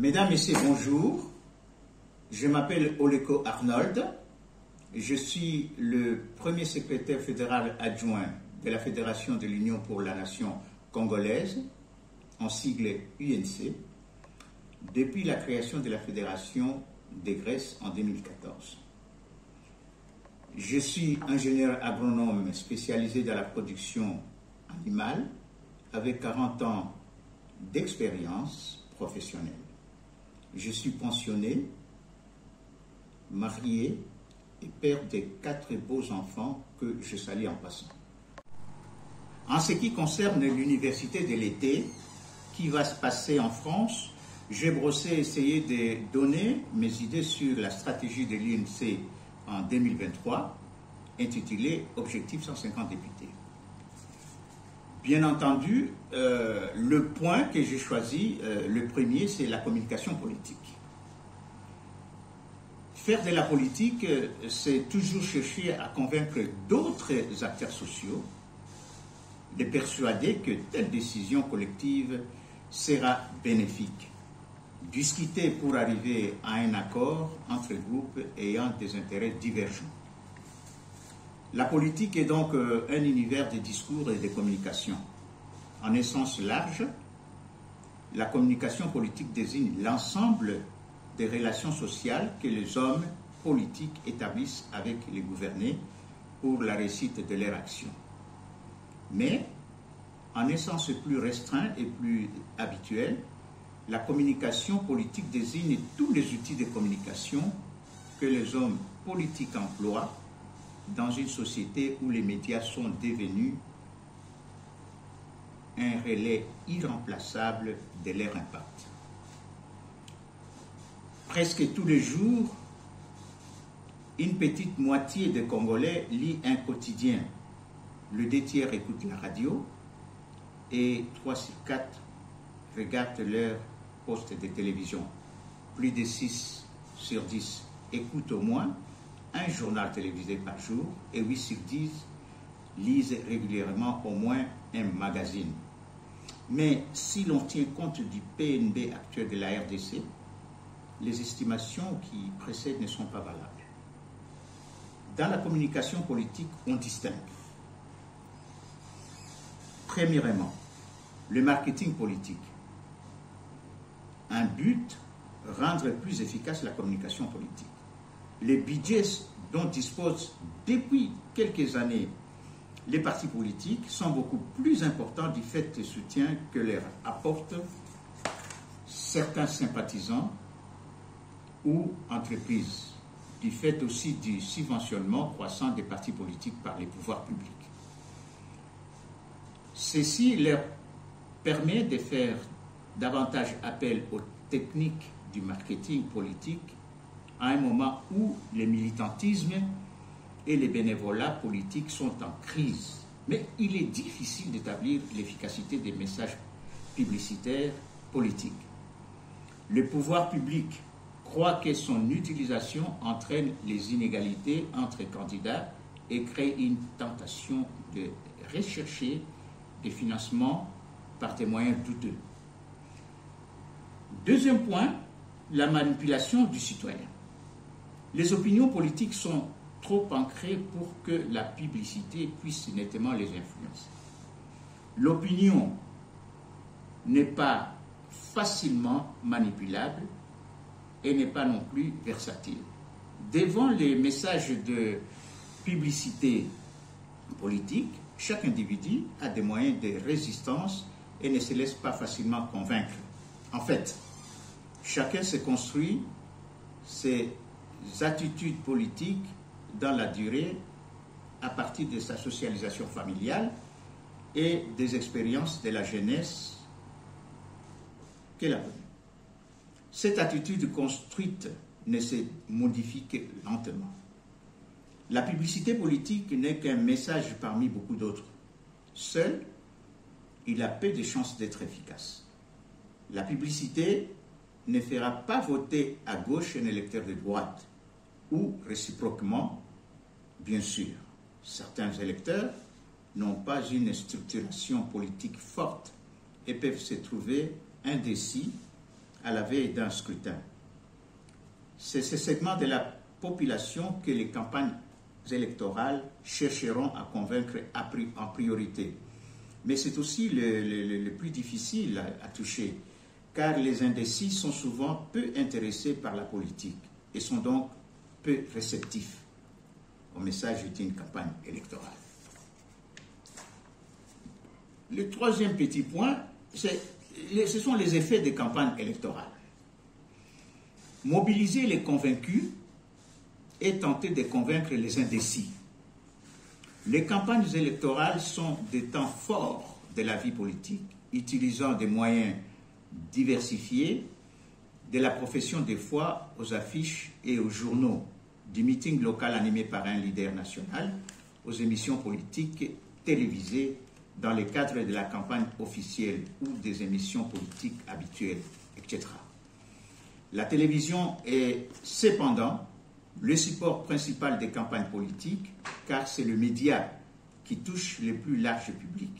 Mesdames, Messieurs, bonjour. Je m'appelle Oleko Arnold. Je suis le premier secrétaire fédéral adjoint de la Fédération de l'Union pour la Nation congolaise, en sigle UNC, depuis la création de la Fédération des Grèces en 2014. Je suis ingénieur agronome spécialisé dans la production animale avec 40 ans d'expérience professionnelle. Je suis pensionné, marié et père de 4 beaux enfants que je salue en passant. En ce qui concerne l'université de l'été qui va se passer en France, j'ai essayé de donner mes idées sur la stratégie de l'UNC en 2023, intitulée « Objectif 150 députés ». Bien entendu, le point que j'ai choisi, le premier, c'est la communication politique. Faire de la politique, c'est toujours chercher à convaincre d'autres acteurs sociaux, de persuader que telle décision collective sera bénéfique, discuter pour arriver à un accord entre groupes ayant des intérêts divergents. La politique est donc un univers de discours et de communication. En essence large, la communication politique désigne l'ensemble des relations sociales que les hommes politiques établissent avec les gouvernés pour la réussite de leur action. Mais, en essence plus restreint et plus habituel, la communication politique désigne tous les outils de communication que les hommes politiques emploient dans une société où les médias sont devenus un relais irremplaçable de leur impact. Presque tous les jours, une petite moitié des Congolais lit un quotidien. Le 2 tiers écoutent la radio et 3 sur 4 regardent leur poste de télévision. Plus de 6 sur 10 écoutent au moins un journal télévisé par jour et 8 sur 10 lisent régulièrement au moins un magazine. Mais si l'on tient compte du PNB actuel de la RDC, les estimations qui précèdent ne sont pas valables. Dans la communication politique, on distingue. Premièrement, le marketing politique. Un but, rendre plus efficace la communication politique. Les budgets dont disposent depuis quelques années les partis politiques sont beaucoup plus importants du fait du soutien que leur apportent certains sympathisants ou entreprises, du fait aussi du subventionnement croissant des partis politiques par les pouvoirs publics. Ceci leur permet de faire davantage appel aux techniques du marketing politique à un moment où le militantisme et les bénévolats politiques sont en crise. Mais il est difficile d'établir l'efficacité des messages publicitaires politiques. Le pouvoir public croit que son utilisation entraîne les inégalités entre candidats et crée une tentation de rechercher des financements par des moyens douteux. Deuxième point, la manipulation du citoyen. Les opinions politiques sont trop ancrées pour que la publicité puisse nettement les influencer. L'opinion n'est pas facilement manipulable et n'est pas non plus versatile. Devant les messages de publicité politique, chaque individu a des moyens de résistance et ne se laisse pas facilement convaincre. En fait, chacun se construit ses attitudes politiques dans la durée à partir de sa socialisation familiale et des expériences de la jeunesse qu'elle a connue. Cette attitude construite ne se modifie que lentement. La publicité politique n'est qu'un message parmi beaucoup d'autres. Seul, il a peu de chances d'être efficace. La publicité ne fera pas voter à gauche un électeur de droite, ou réciproquement, bien sûr. Certains électeurs n'ont pas une structuration politique forte et peuvent se trouver indécis à la veille d'un scrutin. C'est ce segment de la population que les campagnes électorales chercheront à convaincre en priorité. Mais c'est aussi le plus difficile à toucher, car les indécis sont souvent peu intéressés par la politique et sont donc peu réceptifs au message d'une campagne électorale. Le troisième petit point, ce sont les effets des campagnes électorales. Mobiliser les convaincus et tenter de convaincre les indécis. Les campagnes électorales sont des temps forts de la vie politique, utilisant des moyens diversifiés, de la profession de foi aux affiches et aux journaux, du meeting local animé par un leader national, aux émissions politiques télévisées dans le cadre de la campagne officielle ou des émissions politiques habituelles, etc. La télévision est cependant le support principal des campagnes politiques, car c'est le média qui touche le plus large public.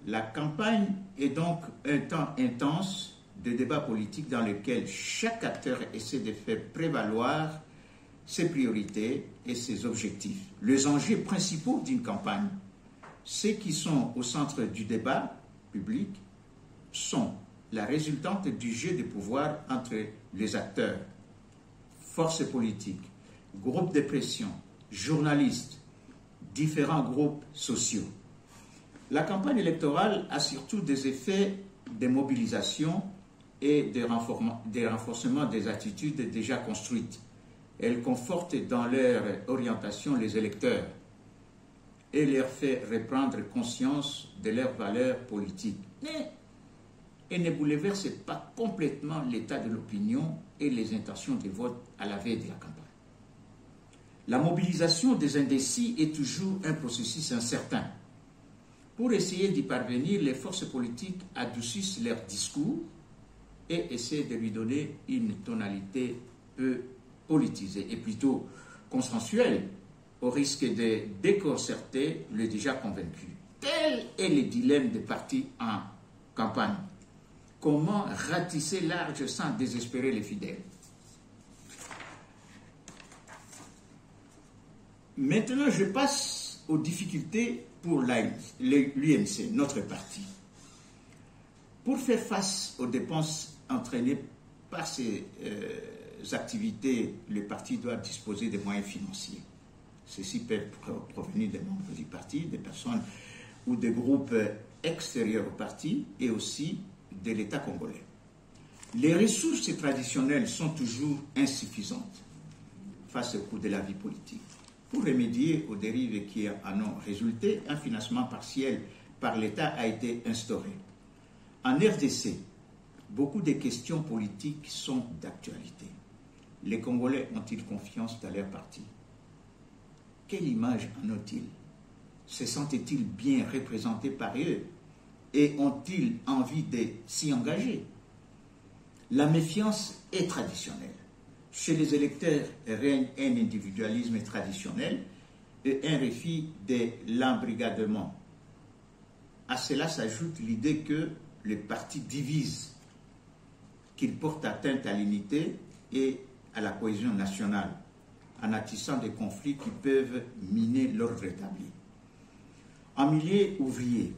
La campagne est donc un temps intense de débat politique dans lequel chaque acteur essaie de faire prévaloir ses priorités et ses objectifs. Les enjeux principaux d'une campagne, ceux qui sont au centre du débat public, sont la résultante du jeu de pouvoir entre les acteurs, forces politiques, groupes de pression, journalistes, différents groupes sociaux. La campagne électorale a surtout des effets de mobilisation et de renforcement des attitudes déjà construites. Elle conforte dans leur orientation les électeurs et leur fait reprendre conscience de leurs valeurs politiques. Mais elle ne bouleverse pas complètement l'état de l'opinion et les intentions de vote à la veille de la campagne. La mobilisation des indécis est toujours un processus incertain. Pour essayer d'y parvenir, les forces politiques adoucissent leur discours et essaient de lui donner une tonalité peu politisée et plutôt consensuelle, au risque de déconcerter le déjà convaincu. Tel est le dilemme des partis en campagne. Comment ratisser large sans désespérer les fidèles? Maintenant, je passe aux difficultés pour l'UNC, notre parti. Pour faire face aux dépenses entraînées par ces activités, le parti doit disposer de moyens financiers. Ceux-ci peuvent provenir des membres du parti, des personnes ou des groupes extérieurs au parti et aussi de l'État congolais. Les ressources traditionnelles sont toujours insuffisantes face au coût de la vie politique. Pour remédier aux dérives qui en ont résulté, un financement partiel par l'État a été instauré. En RDC, beaucoup de questions politiques sont d'actualité. Les Congolais ont-ils confiance dans leur parti? Quelle image en ont-ils? Se sentent-ils bien représentés par eux? Et ont-ils envie de s'y engager? La méfiance est traditionnelle. Chez les électeurs règne un individualisme traditionnel et un refus de l'embrigadement. À cela s'ajoute l'idée que le parti divise, qu'il porte atteinte à l'unité et à la cohésion nationale, en attissant des conflits qui peuvent miner l'ordre établi. En milieu ouvrier,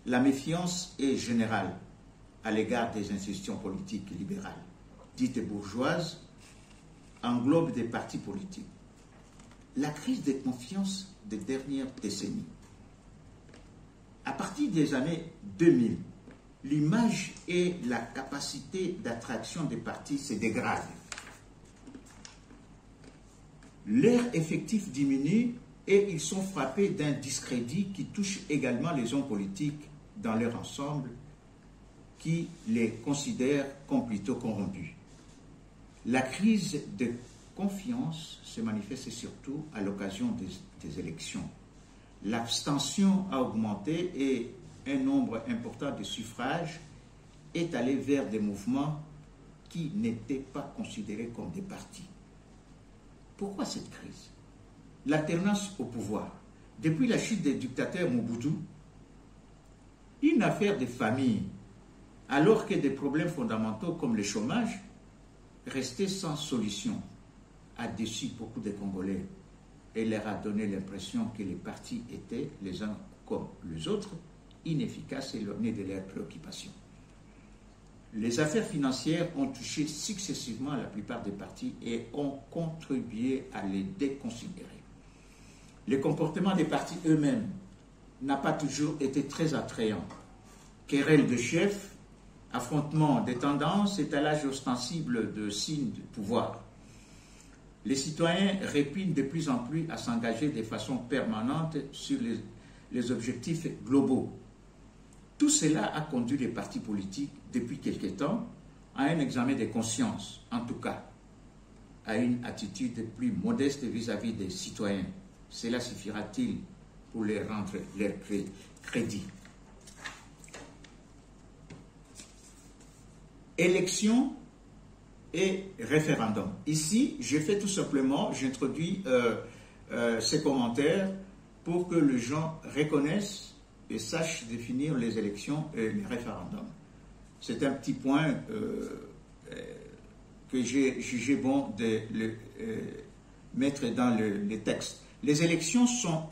la méfiance est générale à l'égard des institutions politiques libérales, dites bourgeoises, englobe des partis politiques. La crise de confiance des dernières décennies. À partir des années 2000, l'image et la capacité d'attraction des partis se dégradent. Leur effectif diminue et ils sont frappés d'un discrédit qui touche également les hommes politiques dans leur ensemble, qui les considèrent comme plutôt corrompus. La crise de confiance se manifeste surtout à l'occasion des élections. L'abstention a augmenté et un nombre important de suffrages est allé vers des mouvements qui n'étaient pas considérés comme des partis. Pourquoi cette crise? L'alternance au pouvoir. Depuis la chute des dictateurs Mobutu, une affaire de famille alors que des problèmes fondamentaux comme le chômage restaient sans solution, a déçu beaucoup de Congolais et leur a donné l'impression que les partis étaient, les uns comme les autres, inefficaces et éloignés de leurs préoccupations. Les affaires financières ont touché successivement la plupart des partis et ont contribué à les déconsidérer. Le comportement des partis eux-mêmes n'a pas toujours été très attrayant. Querelles de chefs, affrontements des tendances, étalage ostensible de signes de pouvoir. Les citoyens répugnent de plus en plus à s'engager de façon permanente sur les objectifs globaux. Tout cela a conduit les partis politiques, depuis quelque temps, à un examen de conscience, en tout cas, à une attitude plus modeste vis-à-vis des citoyens. Cela suffira-t-il pour les rendre leur crédit? Élections et référendum. Ici, je fais tout simplement, j'introduis ces commentaires pour que les gens reconnaissent et sachent définir les élections et les référendums. C'est un petit point que j'ai jugé bon de le mettre dans les textes. Les élections sont